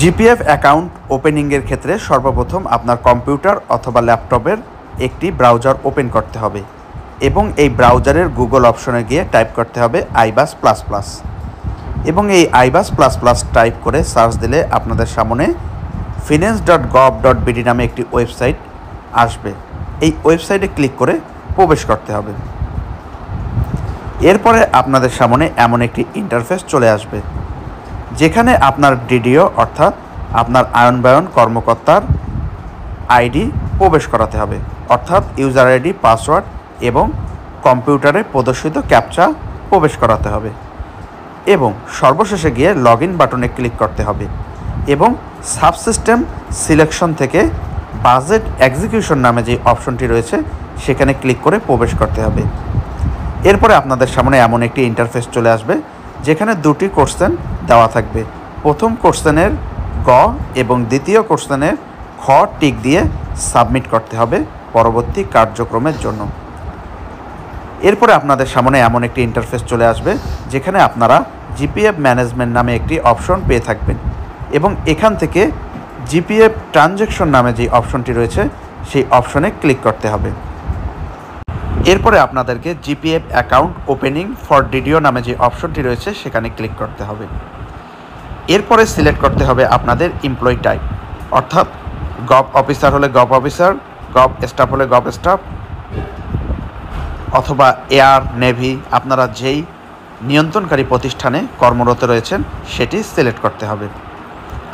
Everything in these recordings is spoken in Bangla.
জিপিএফ অ্যাকাউন্ট ওপেনিংয়ের ক্ষেত্রে সর্বপ্রথম আপনার কম্পিউটার অথবা ল্যাপটপের একটি ব্রাউজার ওপেন করতে হবে এবং এই ব্রাউজারের গুগল অপশনে গিয়ে টাইপ করতে হবে ibus++ এবং এই ibus++ টাইপ করে সার্চ দিলে আপনাদের সামনে finance.gov.bd নামে একটি ওয়েবসাইট আসবে। এই ওয়েবসাইটে ক্লিক করে প্রবেশ করতে হবে। এরপরে আপনাদের সামনে এমন একটি ইন্টারফেস চলে আসবে যেখানে আপনার ডিডিও অর্থাৎ আপনার আয়নবায়ন কর্মকর্তার আইডি প্রবেশ করাতে হবে, অর্থাৎ ইউজার আইডি, পাসওয়ার্ড এবং কম্পিউটারে প্রদর্শিত ক্যাপচা প্রবেশ করাতে হবে এবং সর্বশেষে গিয়ে লগ ইন বাটনে ক্লিক করতে হবে এবং সাবসিস্টেম সিলেকশন থেকে বাজেট এক্সিকিউশন নামে যে অপশনটি রয়েছে সেখানে ক্লিক করে প্রবেশ করতে হবে। এরপরে আপনাদের সামনে এমন একটি ইন্টারফেস চলে আসবে যেখানে দুটি কোশ্চেন দেওয়া থাকবে। প্রথম কোশ্চেনের গ এবং দ্বিতীয় কোশ্চেনের খ টিক দিয়ে সাবমিট করতে হবে পরবর্তী কার্যক্রমের জন্য। এরপরে আপনাদের সামনে এমন একটি ইন্টারফেস চলে আসবে যেখানে আপনারা জিপিএফ ম্যানেজমেন্ট নামে একটি অপশন পেয়ে থাকবেন এবং এখান থেকে জিপিএফ ট্রানজ্যাকশন নামে যে অপশনটি রয়েছে সেই অপশনে ক্লিক করতে হবে। এরপরে আপনাদেরকে GPF account opening for DDO নামে যে অপশনটি রয়েছে সেখানে ক্লিক করতে হবে। এরপরে সিলেক্ট করতে হবে আপনাদের এমপ্লয়ি টাইপ, অর্থাৎ গভ অফিসার হলে গভ অফিসার, গভ স্টাফ হলে গভ স্টাফ, অথবা এয়ার, নেভি, আপনারা যেই নিয়ন্ত্রণকারী প্রতিষ্ঠানে কর্মরত রয়েছেন সেটি সিলেক্ট করতে হবে।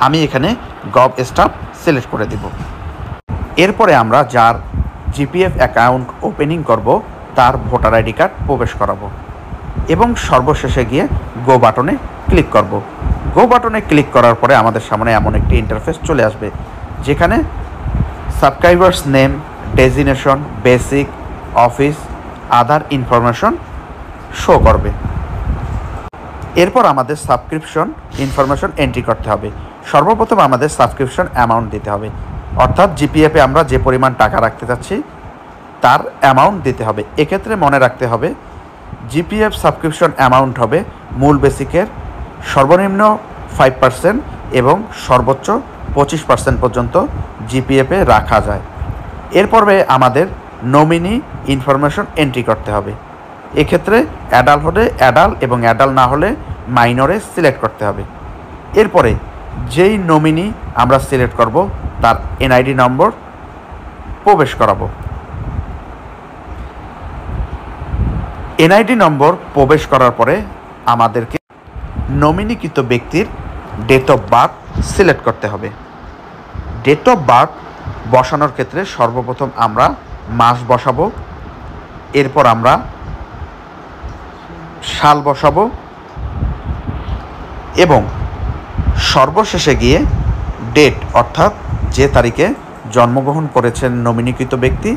আমি এখানে গভ স্টাফ সিলেক্ট করে দেব। এরপরে আমরা যার জিপিএফ অ্যাকাউন্ট ওপেনিং করব তার ভোটার আইডি কার্ড প্রবেশ করাবো এবং সর্বশেষে গিয়ে গো বাটনে ক্লিক করব। গো বাটনে ক্লিক করার পরে আমাদের সামনে এমন একটি ইন্টারফেস চলে আসবে যেখানে subscribers name, designation, basic, office, আদার ইনফরমেশন শো করবে। এরপর আমাদের সাবস্ক্রিপশন ইনফরমেশন এন্ট্রি করতে হবে। সর্বপ্রথম আমাদের সাবস্ক্রিপশন অ্যামাউন্ট দিতে হবে, অর্থাৎ জিপিএফে আমরা যে পরিমাণ টাকা রাখতে চাচ্ছি তার অ্যামাউন্ট দিতে হবে। এক্ষেত্রে মনে রাখতে হবে জিপিএফ সাবস্ক্রিপশন অ্যামাউন্ট হবে মূল বেসিকের সর্বনিম্ন 5% এবং সর্বোচ্চ 25% পর্যন্ত জিপিএফে রাখা যায়। এরপরে আমাদের নমিনি ইনফরমেশন এন্ট্রি করতে হবে। এক্ষেত্রে অ্যাডাল্ট হলে অ্যাডাল্ট এবং অ্যাডাল্ট না হলে মাইনরে সিলেক্ট করতে হবে। এরপরে যেই নমিনি আমরা সিলেক্ট করব তার এনআইডি নম্বর প্রবেশ করাবো। এনআইডি নম্বর প্রবেশ করার পরে আমাদেরকে নমিনিকৃত ব্যক্তির ডেট অফ বার্থ সিলেক্ট করতে হবে। ডেট অফ বার্থ বসানোর ক্ষেত্রে সর্বপ্রথম আমরা মাস বসাবো, এরপর আমরা সাল বসাবো এবং সর্বশেষে গিয়ে ডেট, অর্থাৎ যে তারিখে জন্মগ্রহণ করেছেন নমিনিকৃত ব্যক্তি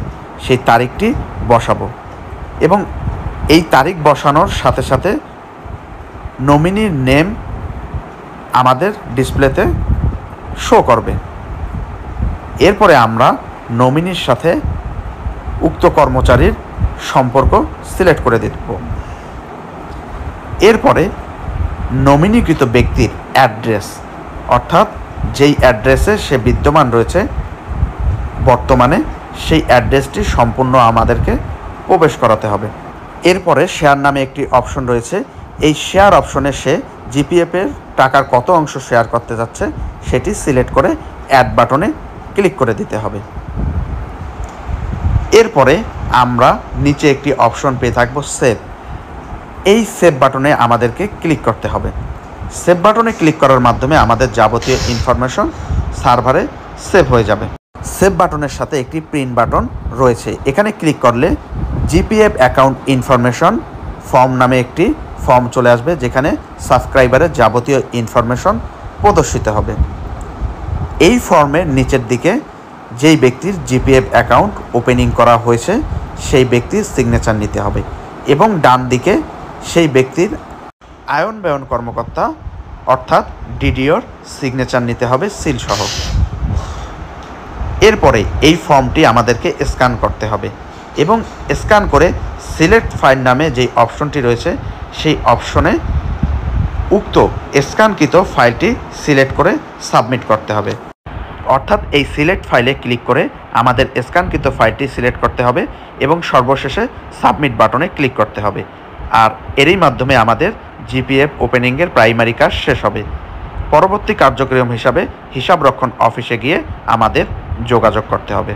সেই তারিখটি বসাবো এবং এই তারিখ বসানোর সাথে সাথে নমিনির নেম আমাদের ডিসপ্লেতে শো করবে। এরপরে আমরা নমিনির সাথে উক্ত কর্মচারীর সম্পর্ক সিলেক্ট করে দেব। এরপরে নমিনিকৃত ব্যক্তির অ্যাড্রেস, অর্থাৎ যেই অ্যাড্রেসে সে বিদ্যমান রয়েছে বর্তমানে সেই অ্যাড্রেসটি সম্পূর্ণ আমাদেরকে প্রবেশ করাতে হবে। এরপরে শেয়ার নামে একটি অপশন রয়েছে। এই শেয়ার অপশনে সে জিপিএফের টাকার কত অংশ শেয়ার করতে যাচ্ছে সেটি সিলেক্ট করে অ্যাড বাটনে ক্লিক করে দিতে হবে। এরপরে আমরা নিচে একটি অপশন পেয়ে থাকবো সেভ। এই সেভ বাটনে আমাদেরকে ক্লিক করতে হবে। সেভ বাটনে ক্লিক করার মাধ্যমে আমাদের যাবতীয় ইনফরমেশন সার্ভারে সেভ হয়ে যাবে। সেভ বাটনের সাথে একটি প্রিন্ট বাটন রয়েছে। এখানে ক্লিক করলে জিপিএফ অ্যাকাউন্ট ইনফরমেশন ফর্ম নামে একটি ফর্ম চলে আসবে যেখানে সাবস্ক্রাইবারের যাবতীয় ইনফরমেশন প্রদর্শিত হবে। এই ফর্মের নিচের দিকে যেই ব্যক্তির জিপিএফ অ্যাকাউন্ট ওপেনিং করা হয়েছে সেই ব্যক্তির সিগনেচার নিতে হবে এবং ডান দিকে সেই ব্যক্তির আয়নবায়ন কর্মকর্তা অর্থাৎ ডিডিওর সিগনেচার নিতে হবে সিল সহ। এরপরে এই ফর্মটি আমাদেরকে স্ক্যান করতে হবে এবং স্ক্যান করে সিলেক্ট ফাইল নামে যেই অপশনটি রয়েছে সেই অপশনে উক্ত স্ক্যানকৃত ফাইলটি সিলেক্ট করে সাবমিট করতে হবে। অর্থাৎ এই সিলেক্ট ফাইলে ক্লিক করে আমাদের স্ক্যানকৃত ফাইলটি সিলেক্ট করতে হবে এবং সর্বশেষে সাবমিট বাটনে ক্লিক করতে হবে। আর এরই মাধ্যমে আমাদের জিপিএফ ওপেনিংয়ের প্রাইমারি কাজ শেষ হবে। পরবর্তী কার্যক্রম হিসাবে হিসাবরক্ষণ অফিসে গিয়ে আমাদের যোগাযোগ করতে হবে।